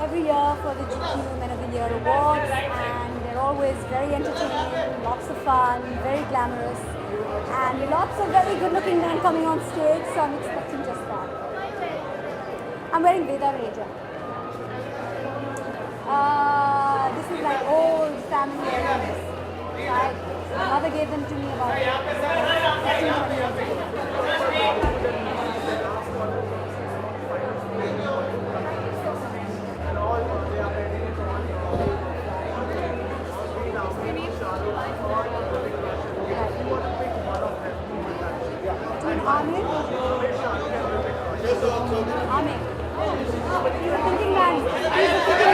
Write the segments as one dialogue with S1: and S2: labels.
S1: every year for the GQ Men of the Year awards, and they're always very entertaining, lots of fun, very glamorous, and lots of very good-looking men coming on stage. So I'm expecting just that. I'm wearing Veda Reja. This is like old family heirlooms. Right? My mother gave them to me about 15, 20 years ago. Amir? Amir. He's a thinking man. He's a thinking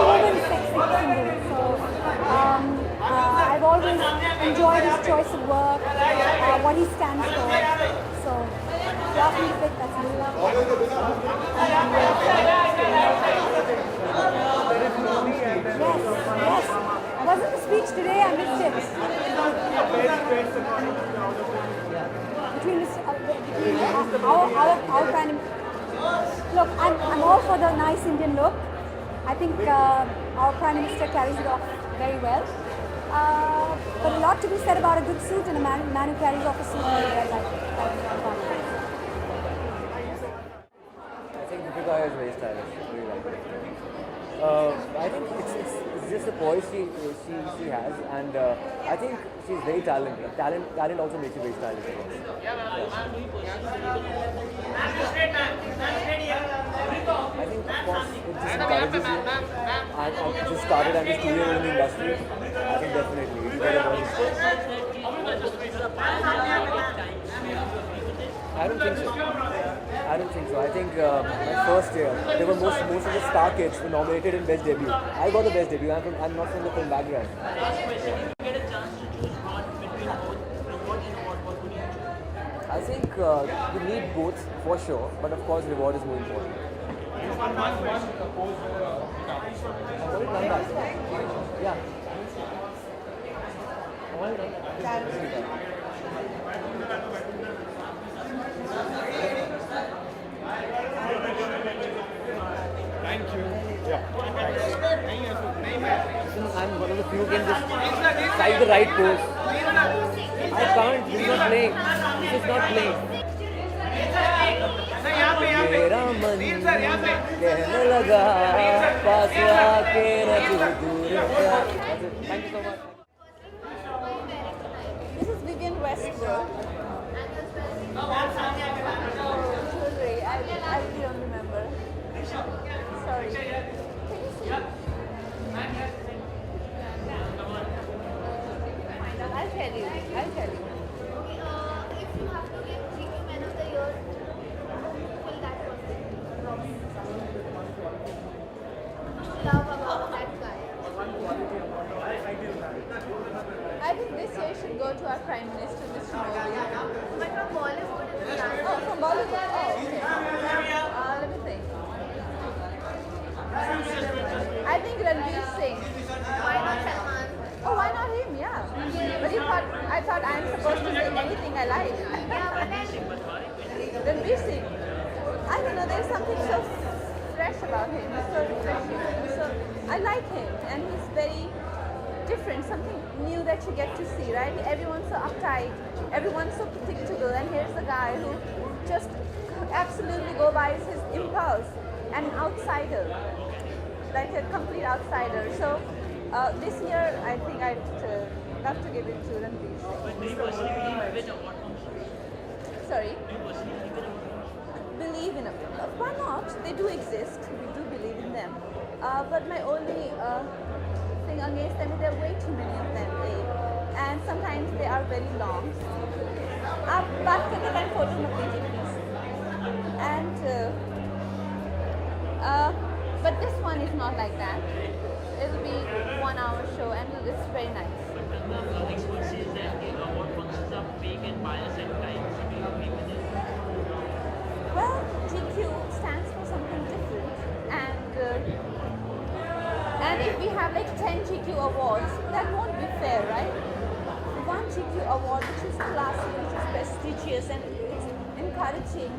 S1: woman sex symbol. So I've always enjoyed his choice of work, what he stands for. So if you ask me to pick, that's me. Yes. Wasn't the speech today? I missed it. Between our kind of look, I'm all for the nice Indian look. I think our Prime Minister carries it off very well. But a lot to be said about a good suit and a man who carries off a suit very well.
S2: I think Deepika is very stylish. Really like it. I think it's just the poise she has, and I think she's very talented. Talent also makes you very stylish. I think of course it just encourages you. I just started and just 2 years in the industry. I think definitely you get a voice. I don't think so. I think my first year, there were most of the star kids were nominated in Best Debut. I got the Best Debut. I'm not from the film background. I think you need both for sure, but of course reward is more important. I've already done that. Yeah. I've already done that.
S3: Thank you. Yeah.
S2: I'm one of the few who can just strike the right pose. I can't. This is not playing. This is not playing. मेरा मन कहने लगा पास आके न तू दूर जा. Thank you so much.
S1: This is Vivienne Westwood. Jewelry. I really don't remember. Sorry. Can you see? I'll tell you.
S4: If you have to give GQ Men of the Year, will that person? Love about that guy.
S1: I think this year should go to our Prime Minister, Mr. Modi.
S4: But from Bollywood, it's not.
S1: Oh, from Bollywood. Oh, okay. Let me think. I think Ranveer Singh.
S4: Why not Salman?
S1: Oh, why not him? Yeah. But I thought I am supposed to say anything I like.
S4: Yeah, but then
S1: Ranveer Singh. I don't know. There's something so fresh about him. So refreshing. So I like him, and he's very different. Something new that you get to see, right? Everyone's so uptight. Everyone's so predictable, and here's the guy who just absolutely go by his impulse. An outsider, like a complete outsider. So this year, I think I'd love to give it to Ranveer Singh. Sorry? Believe in them. Why not? They do exist. We do believe in them. But my only thing against them is there are way too many of them. And sometimes they are very long. आप बात करते time photo मत लीजिए please. And but this one is not like that. It will be 1 hour show and it's very nice.
S5: Experts says that what functions are fake and biased at times. Do you agree with it?
S1: Well, GQ stands for something different, and if we have like 10 GQ awards, that won't be fair, right? One GQ award which is classy, which is prestigious, and it's encouraging,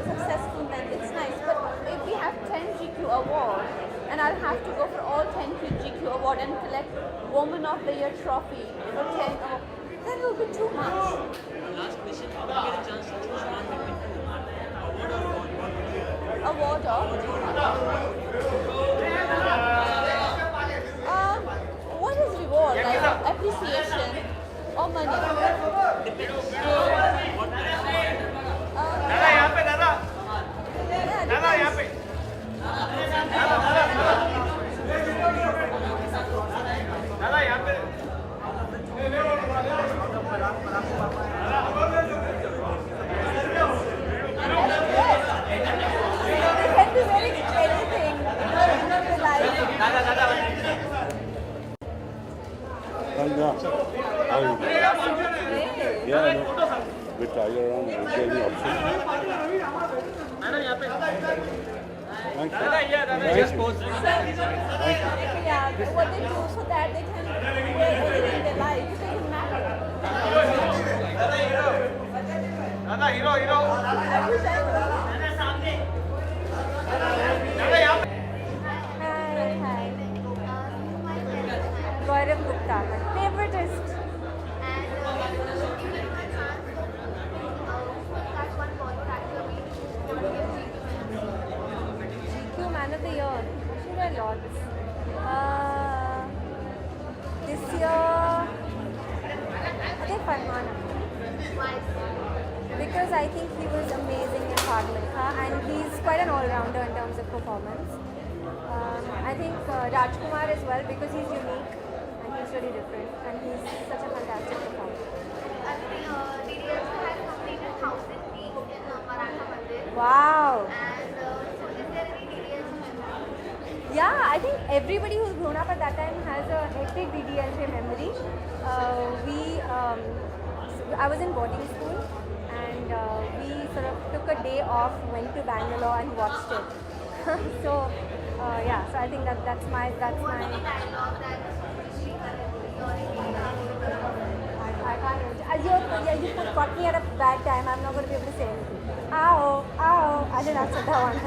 S1: successful men. It's nice, but if we have 10 GQ award, and I'll have to go for all 10 GQ award and collect Woman of the Year trophy for 10 awards. Then it will be too much.
S5: Last question, if you get a chance to choose one between two, award or award?
S1: Award of what is reward? Like appreciation or money?
S5: Depends. What kind of award?
S3: दादा यहाँ पे दादा
S1: Yeah,
S3: दादा यहाँ पे दादा यहाँ पे
S1: it can be very anything in life.
S3: दादा दादा
S6: Sandra, how are you?
S1: Great.
S6: Yeah, I know. With Tiger around, is there any option?
S3: दादा यहाँ पे
S6: Thank you.
S3: दादा ये दादा
S6: Thank
S3: just
S6: you.
S3: pose
S1: Yeah, what they do so that they can do anything in their life. It doesn't matter.
S3: दादा hero hero
S1: Every time.
S3: दादा यहाँ पे
S1: Hi. Gaurav Gupta, my favoritist. GQ Man of the Year. Actually, there are lots. This year, I think Farhana. Because I think he was amazing in Bhagmilka and he's quite an all-rounder in terms of performance. I think Rajkumar as well because he's unique and he's really different and he's such a fantastic performer. Wow! Yeah, I think everybody who's grown up at that time has a hectic DDLJ memory. I was in boarding school and we sort of took a day off, went to Bangalore and watched it. So yeah, so I think that's my. I can't. You caught me at a bad time. I'm not going to be able to say anything. Ow, ow! I didn't answer that one.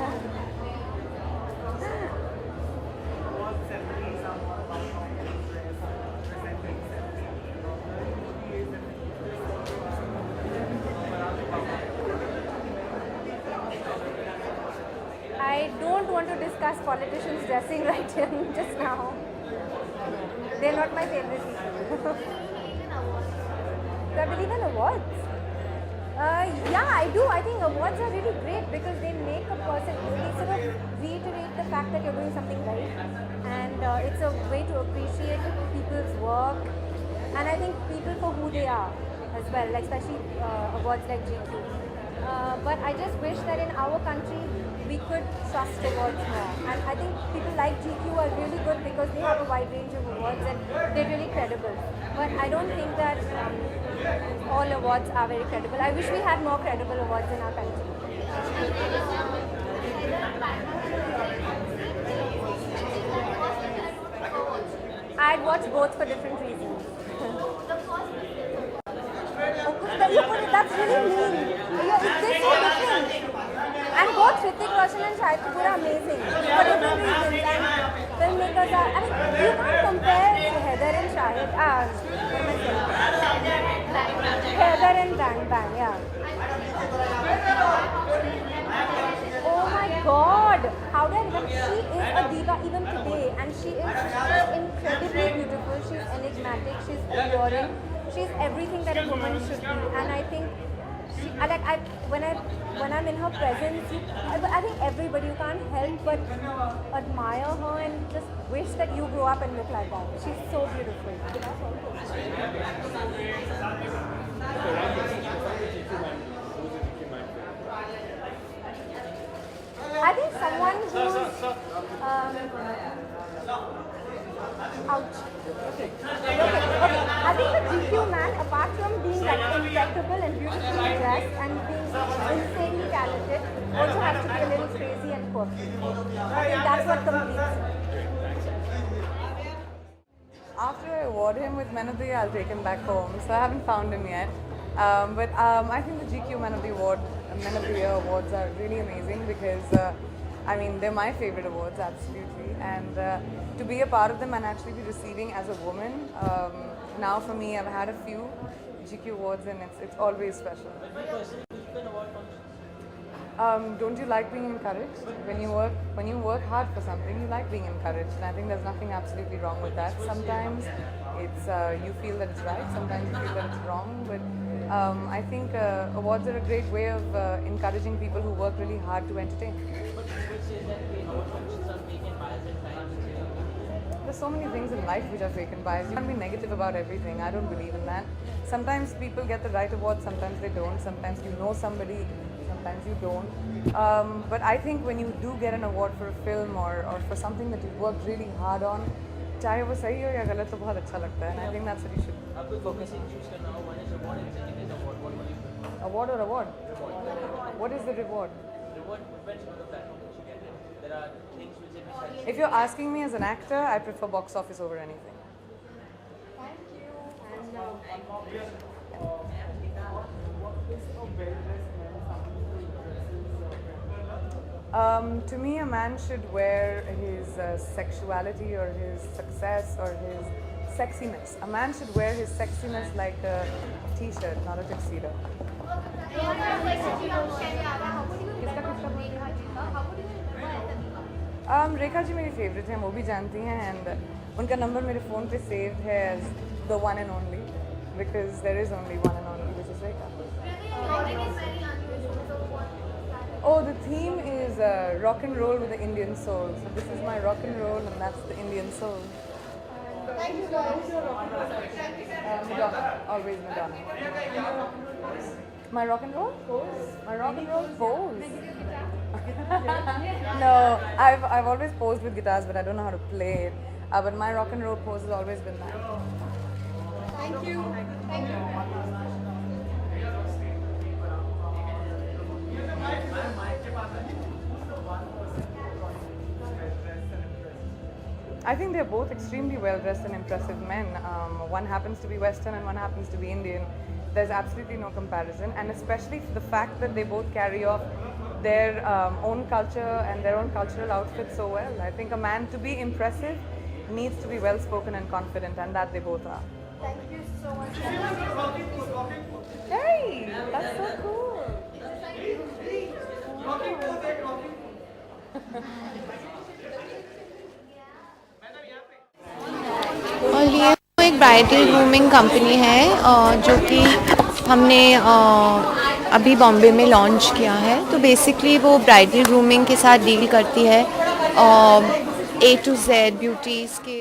S1: I don't want to discuss politicians dressing right here just now. They're not my favorite people. Do I believe in awards? Yeah, I do. I think awards are really great because they make a person, they sort of reiterate the fact that you're doing something right. And it's a way to appreciate people's work. And I think people for who they are as well, like especially awards like GQ. But I just wish that in our country we could trust awards more. And I think people like GQ are really good because they have a wide range of awards and they're really credible. But I don't think that all awards are very credible. I wish we had more credible awards in our country. I'd watch both for different reasons. That's really mean. They're so different. And both Hrithik Roshan and Shahid Kapoor are amazing for different reasons. And filmmakers are, I mean, you can't compare Heather and Shahid. What am I saying? Heather and Bang Bang, yeah. Oh my god! How did I remember? She is a diva even today and she is incredibly beautiful. She's enigmatic, she's alluring. She's everything that a woman should be, and I think when I'm in her presence, I think everybody, you can't help but admire her and just wish that you grow up and look like that. She's so beautiful. I think someone who's ouch. Okay. I think the GQ man, apart from being like impeccable and beautifully dressed and being insanely talented, also has to be a little crazy and quirky. I think that's what completes.
S7: After I award him with Men of the Year, I'll take him back home. So I haven't found him yet. I think the GQ Men of the Year awards are really amazing because I mean, they're my favorite awards, absolutely. And to be a part of them and actually be receiving as a woman, now for me, I've had a few GQ awards and it's always special. Don't you like being encouraged? When you work hard for something, you like being encouraged, and I think there's nothing absolutely wrong with that. Sometimes it's you feel that it's right, sometimes you feel that it's wrong, but I think awards are a great way of encouraging people who work really hard to entertain. There's so many things in life which are fake and biased. You can't be negative about everything. I don't believe in that. Sometimes people get the right award, sometimes they don't. Sometimes you know somebody, sometimes you don't. But I think when you do get an award for a film or for something that you worked really hard on, चाहे वो सही हो या गलत, तो बहुत अच्छा लगता है. And I think that's what you should focus on. Award or award? What is the reward? If you're asking me as an actor, I prefer box office over anything. To me, a man should wear his sexuality or his success or his sexiness. A man should wear his sexiness like a t-shirt, not a tuxedo. Rekha ji मेरी favourite हैं, वो भी जानती हैं, and उनका number मेरे phone पे saved है as the one and only, because there is only one and only which is Rekha. Oh, the theme is rock and roll with the Indian soul. So this is my rock and roll, and that's the Indian soul.
S4: Thank you guys.
S7: Madonna, always Madonna. My rock and roll pose. My rock and roll pose. No, I've always posed with guitars, but I don't know how to play it. But my rock and roll pose has always been that.
S4: Thank you. Thank you.
S7: I think they're both extremely well-dressed and impressive men. One happens to be Western and one happens to be Indian. There's absolutely no comparison, and especially the fact that they both carry off their own culture and their own cultural outfits so well. I think a man, to be impressive, needs to be well-spoken and confident, and that they both are.
S4: Thank you so much.
S7: Hey, that's so cool.
S8: और ये एक bridal grooming company है जो कि हमने अभी बॉम्बे में launch किया है. तो बेसिकली वो ब्राइडल ग्रूमिंग के साथ डील करती है A to Z ब्यूटीज़ के